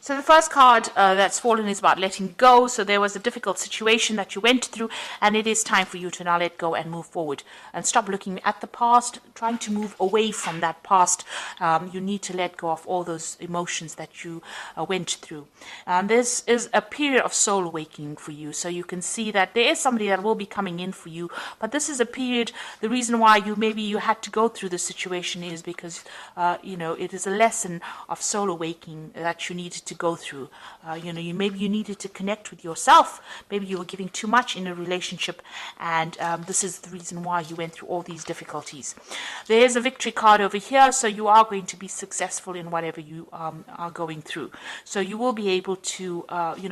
So the first card that's fallen is about letting go. So there was a difficult situation that you went through, and it is time for you to now let go and move forward and stop looking at the past, trying to move away from that past. You need to let go of all those emotions that you went through. This is a period of soul awakening for you. So you can see that there is somebody that will be coming in for you, but this is a period. The reason why you had to go through this situation is because it is a lesson of soul awakening that you needed to go through. Maybe you needed to connect with yourself. Maybe you were giving too much in a relationship, and this is the reason why you went through all these difficulties. There is a victory card over here, so you are going to be successful in whatever you are going through. So you will be able to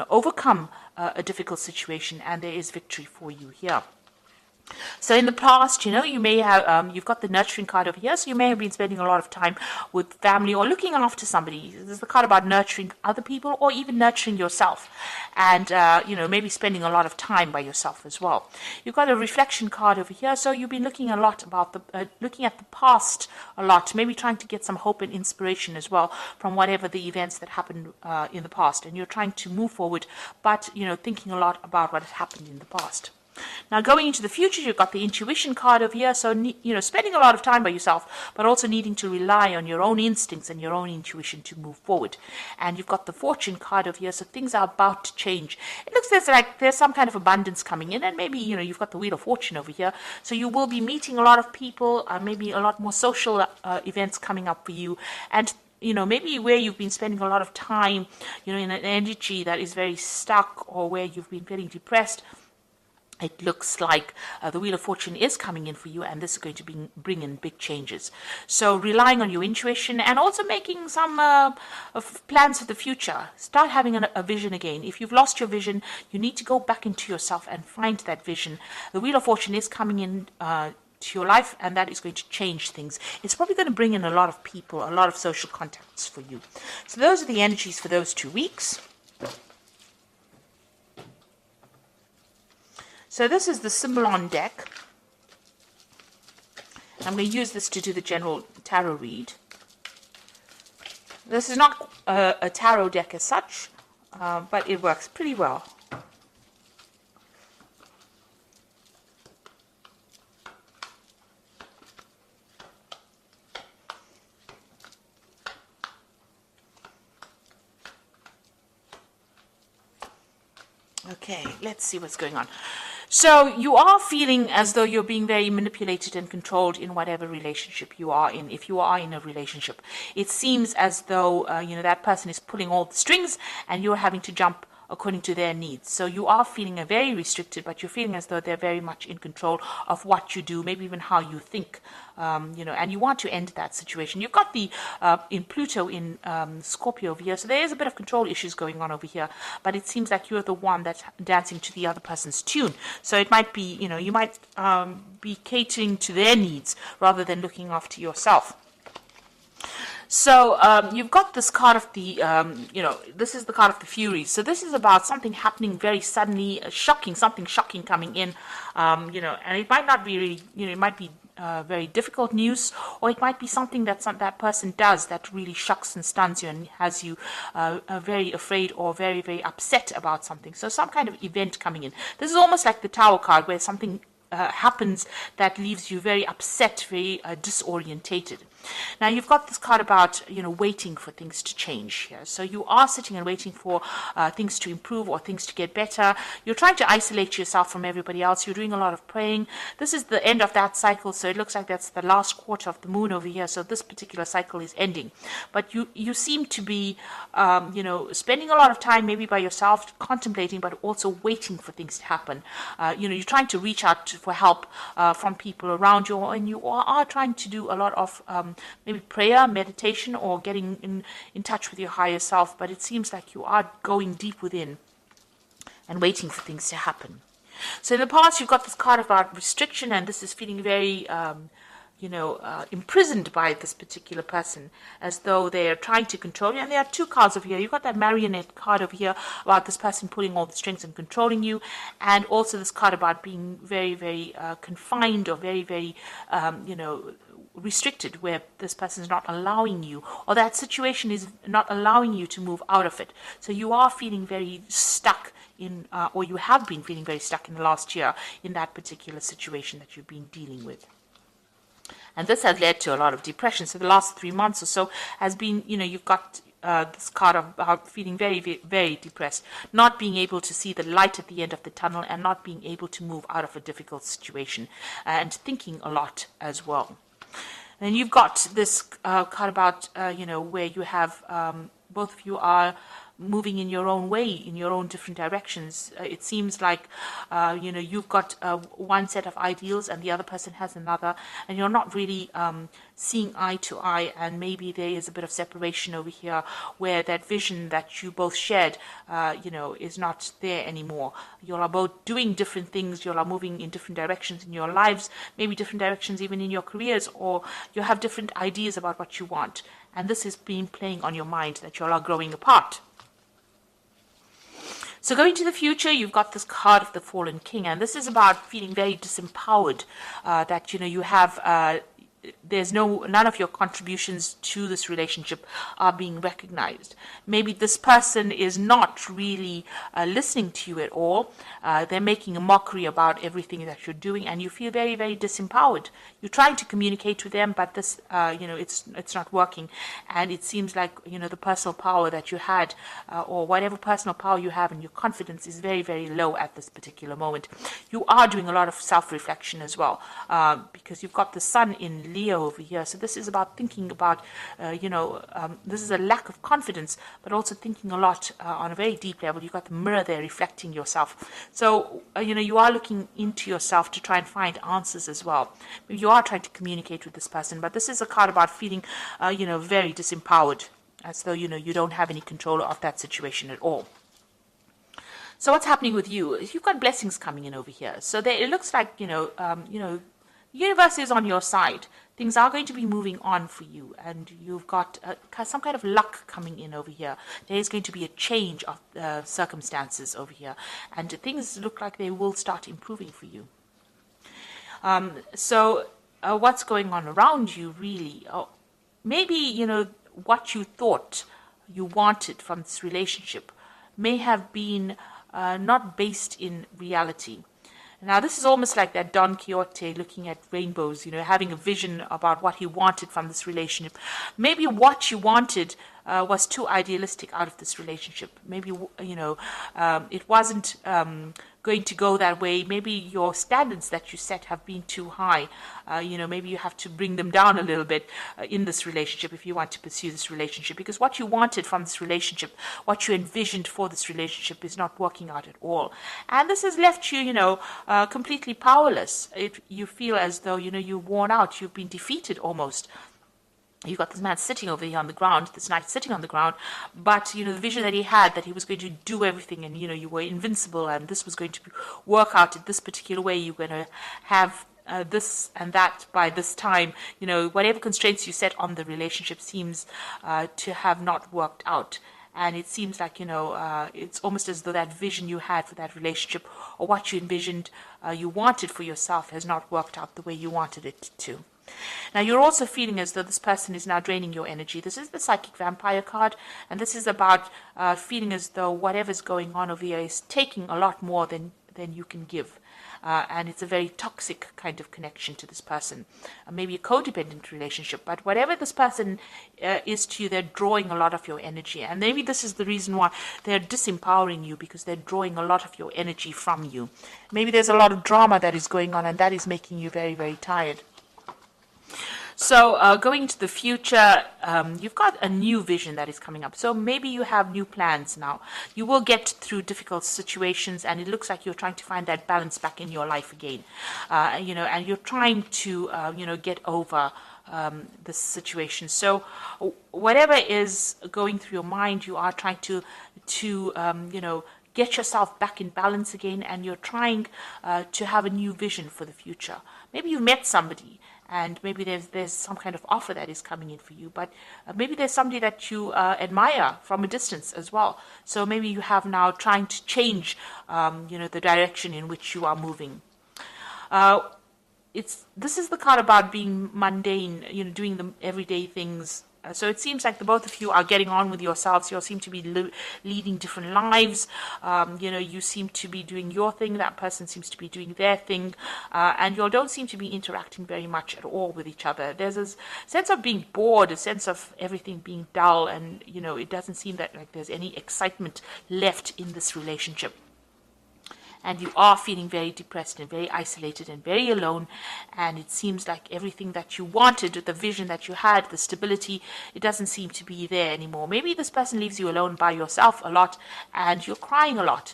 overcome a difficult situation, and there is victory for you here. So in the past, you may have, you've got the nurturing card over here, so you may have been spending a lot of time with family or looking after somebody. This is the card about nurturing other people or even nurturing yourself, and, maybe spending a lot of time by yourself as well. You've got a reflection card over here, so you've been looking a lot about looking at the past a lot, maybe trying to get some hope and inspiration as well from whatever the events that happened in the past, and you're trying to move forward, but, thinking a lot about what has happened in the past. Now, going into the future, you've got the intuition card over here. So, spending a lot of time by yourself, but also needing to rely on your own instincts and your own intuition to move forward. And you've got the fortune card over here. So things are about to change. It looks like there's some kind of abundance coming in. And maybe, you've got the wheel of fortune over here. So you will be meeting a lot of people, maybe a lot more social events coming up for you. And maybe where you've been spending a lot of time, in an energy that is very stuck, or where you've been feeling depressed, it looks like the Wheel of Fortune is coming in for you, and this is going to bring in big changes. So relying on your intuition and also making some plans for the future. Start having a vision again. If you've lost your vision, you need to go back into yourself and find that vision. The Wheel of Fortune is coming in to your life, and that is going to change things. It's probably going to bring in a lot of people, a lot of social contacts for you. So those are the energies for those 2 weeks. So this is the Symbolon deck. I'm going to use this to do the general tarot read. This is not a tarot deck as such, but it works pretty well. Okay, let's see what's going on. So you are feeling as though you're being very manipulated and controlled in whatever relationship you are in. If you are in a relationship, it seems as though that person is pulling all the strings, and you're having to jump according to their needs. So you are feeling very restricted, but you're feeling as though they're very much in control of what you do, maybe even how you think, and you want to end that situation. You've got the in Pluto in Scorpio over here, so there is a bit of control issues going on over here, but it seems like you're the one that's dancing to the other person's tune. So it might be, you might be catering to their needs rather than looking after yourself. So you've got this card of the, this is the card of the Furies. So this is about something happening very suddenly, something shocking coming in, and it might not be really, it might be very difficult news, or it might be something that that person does that really shocks and stuns you and has you very afraid or very, very upset about something. So some kind of event coming in. This is almost like the Tower card, where something happens that leaves you very upset, very disorientated. Now you've got this card about waiting for things to change here. So you are sitting and waiting for things to improve or things to get better. You're trying to isolate yourself from everybody else. You're doing a lot of praying. This is the end of that cycle, so it looks like that's the last quarter of the moon over here. So this particular cycle is ending, but you seem to be spending a lot of time maybe by yourself, contemplating, but also waiting for things to happen. You're trying to reach out for help from people around you, and you are trying to do a lot of maybe prayer, meditation, or getting in touch with your higher self, but it seems like you are going deep within and waiting for things to happen. So in the past, you've got this card about restriction, and this is feeling very imprisoned by this particular person, as though they are trying to control you. And there are 2 cards over here. You've got that marionette card over here about this person pulling all the strings and controlling you, and also this card about being very, very confined, or very, very, restricted, where this person is not allowing you, or that situation is not allowing you to move out of it. So you are feeling very stuck in, or you have been feeling very stuck in the last year in that particular situation that you've been dealing with. And this has led to a lot of depression. So the last 3 months or so has been, you've got this card of feeling very, very, very depressed, not being able to see the light at the end of the tunnel, and not being able to move out of a difficult situation, and thinking a lot as well. And you've got this card about, where you have, both of you are moving in your own way, in your own different directions. It seems like, you've got one set of ideals and the other person has another, and you're not really seeing eye to eye, and maybe there is a bit of separation over here where that vision that you both shared, is not there anymore. You are both doing different things, you are moving in different directions in your lives, maybe different directions even in your careers, or you have different ideas about what you want. And this has been playing on your mind, that you all are growing apart. So going to the future, you've got this card of the Fallen King, and this is about feeling very disempowered, that, you have, there's none of your contributions to this relationship are being recognized. Maybe this person is not really listening to you at all. They're making a mockery about everything that you're doing, and you feel very, very disempowered. You're trying to communicate with them, but this, it's not working. And it seems like, the personal power that you had, or whatever personal power you have, and your confidence is very, very low at this particular moment. You are doing a lot of self-reflection as well, because you've got the sun in Leo over here. So this is about thinking about, this is a lack of confidence, but also thinking a lot on a very deep level. You've got the mirror there reflecting yourself. So, you are looking into yourself to try and find answers as well. Maybe you are trying to communicate with this person, but this is a card about feeling, very disempowered, as though, you don't have any control of that situation at all. So what's happening with you? You've got blessings coming in over here. So there, it looks like, the universe is on your side. Things are going to be moving on for you, and you've got some kind of luck coming in over here. There is going to be a change of circumstances over here, and things look like they will start improving for you. So what's going on around you, really? Maybe, what you thought you wanted from this relationship may have been not based in reality. Now, this is almost like that Don Quixote looking at rainbows, having a vision about what he wanted from this relationship. Maybe what you wanted was too idealistic out of this relationship. Maybe, it wasn't going to go that way. Maybe your standards that you set have been too high. Maybe you have to bring them down a little bit in this relationship if you want to pursue this relationship, because what you wanted from this relationship, what you envisioned for this relationship, is not working out at all. And this has left you, completely powerless. You feel as though, you're worn out, you've been defeated almost. You've got this man sitting over here on the ground, this knight sitting on the ground, but, the vision that he had, that he was going to do everything, and, you were invincible, and this was going to work out in this particular way. You're going to have this and that by this time. Whatever constraints you set on the relationship seems to have not worked out. And it seems like, it's almost as though that vision you had for that relationship, or what you envisioned you wanted for yourself, has not worked out the way you wanted it to. Now, you're also feeling as though this person is now draining your energy. This is the Psychic Vampire card, and this is about feeling as though whatever's going on over here is taking a lot more than you can give. And it's a very toxic kind of connection to this person. Maybe a codependent relationship, but whatever this person is to you, they're drawing a lot of your energy. And maybe this is the reason why they're disempowering you, because they're drawing a lot of your energy from you. Maybe there's a lot of drama that is going on, and that is making you very, very tired. So going into the future, you've got a new vision that is coming up. So maybe you have new plans now. You will get through difficult situations, and it looks like you're trying to find that balance back in your life again. And you're trying to, get over this situation. So whatever is going through your mind, you are trying to get yourself back in balance again, and you're trying to have a new vision for the future. Maybe you met somebody, and maybe there's some kind of offer that is coming in for you, but maybe there's somebody that you admire from a distance as well. So maybe you have now trying to change, the direction in which you are moving. this is the card about being mundane, doing the everyday things. So it seems like the both of you are getting on with yourselves. You all seem to be leading different lives. You seem to be doing your thing. That person seems to be doing their thing. And you all don't seem to be interacting very much at all with each other. There's a sense of being bored, a sense of everything being dull. And, it doesn't seem that like there's any excitement left in this relationship. And you are feeling very depressed and very isolated and very alone, and it seems like everything that you wanted, the vision that you had, the stability, it doesn't seem to be there anymore. Maybe this person leaves you alone by yourself a lot, and you're crying a lot.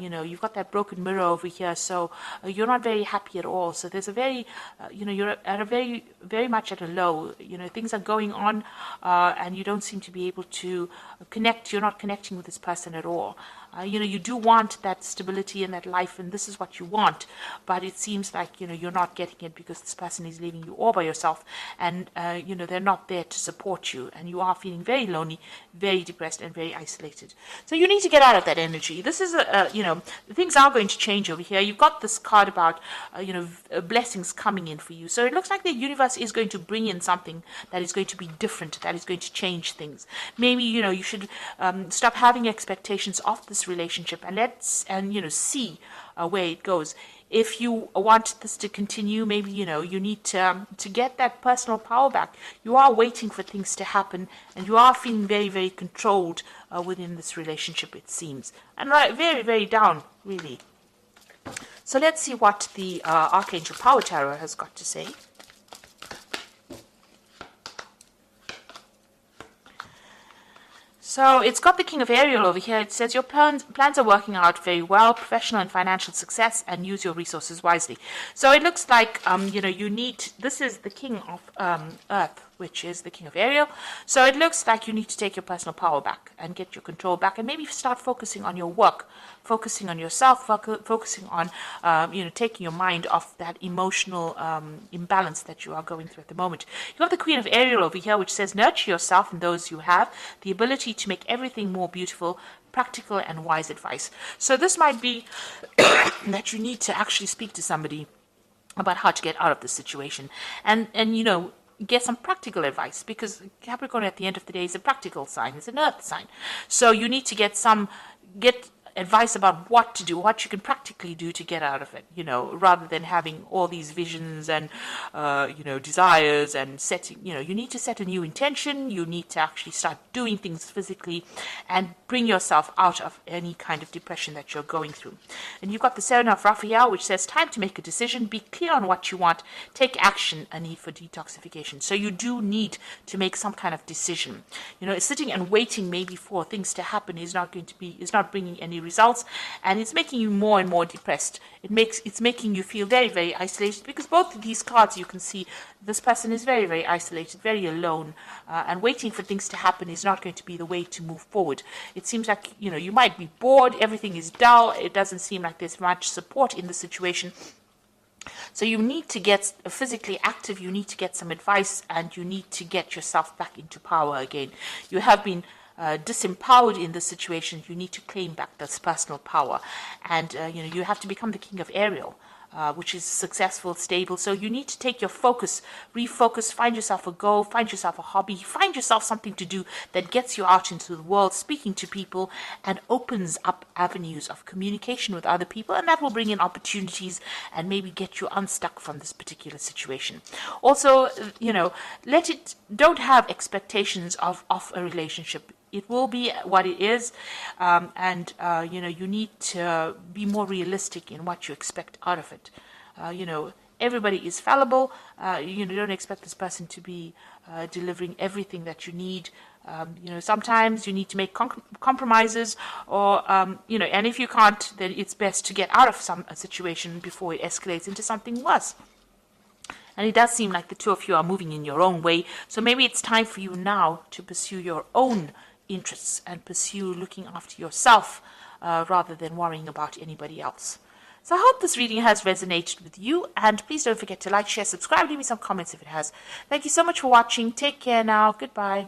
You've got that broken mirror over here, so you're not very happy at all. So there's a very, you're at a very, very much at a low. Things are going on, and you don't seem to be able to connect. You're not connecting with this person at all. You do want that stability in that life, and this is what you want, but it seems like, you're not getting it because this person is leaving you all by yourself, and, they're not there to support you, and you are feeling very lonely, very depressed, and very isolated. So you need to get out of that energy. This is, things are going to change over here. You've got this card about, blessings coming in for you. So it looks like the universe is going to bring in something that is going to be different, that is going to change things. Maybe, you should stop having expectations of this relationship and see where it goes. If you want this to continue, maybe you need to get that personal power back. You are waiting for things to happen, and you are feeling very, very controlled within this relationship, it seems, and very, very down, really. So let's see what the Archangel Power Tarot has got to say. So it's got the King of Ariel over here. It says your plans are working out very well, professional and financial success, and use your resources wisely. So it looks like, you need, this is the King of Earth, which is the King of Ariel. So it looks like you need to take your personal power back and get your control back, and maybe start focusing on your work, focusing on yourself, focusing on, taking your mind off that emotional imbalance that you are going through at the moment. You have the Queen of Ariel over here, which says nurture yourself and those you have, the ability to make everything more beautiful, practical and wise advice. So this might be that you need to actually speak to somebody about how to get out of this situation, and get some practical advice, because Capricorn at the end of the day is a practical sign, it's an earth sign. So you need to get advice about what to do, what you can practically do to get out of it, rather than having all these visions and, desires and setting, you need to set a new intention. You need to actually start doing things physically and bring yourself out of any kind of depression that you're going through. And you've got the Seven of Raphael, which says time to make a decision, be clear on what you want, take action, a need for detoxification. So you do need to make some kind of decision. Sitting and waiting maybe for things to happen is not bringing any results, and it's making you more and more depressed. It's making you feel very, very isolated, because both of these cards, you can see this person is very, very isolated, very alone, and waiting for things to happen is not going to be the way to move forward. It seems like, you might be bored, everything is dull, it doesn't seem like there's much support in the situation. So you need to get physically active, you need to get some advice, and you need to get yourself back into power again. You have been disempowered in this situation. You need to claim back this personal power, and you have to become the King of Ariel, which is successful, stable. So you need to take your focus, refocus, find yourself a goal, find yourself a hobby, find yourself something to do that gets you out into the world, speaking to people, and opens up avenues of communication with other people, and that will bring in opportunities and maybe get you unstuck from this particular situation. Also, don't have expectations of a relationship. It will be what it is, and you need to be more realistic in what you expect out of it. Everybody is fallible. Don't expect this person to be delivering everything that you need. Sometimes you need to make compromises, or and if you can't, then it's best to get out of a situation before it escalates into something worse. And it does seem like the two of you are moving in your own way. So maybe it's time for you now to pursue your own interests and pursue looking after yourself rather than worrying about anybody else. So I hope this reading has resonated with you, and please don't forget to like, share, subscribe, leave me some comments if it has. Thank you so much for watching. Take care now. Goodbye.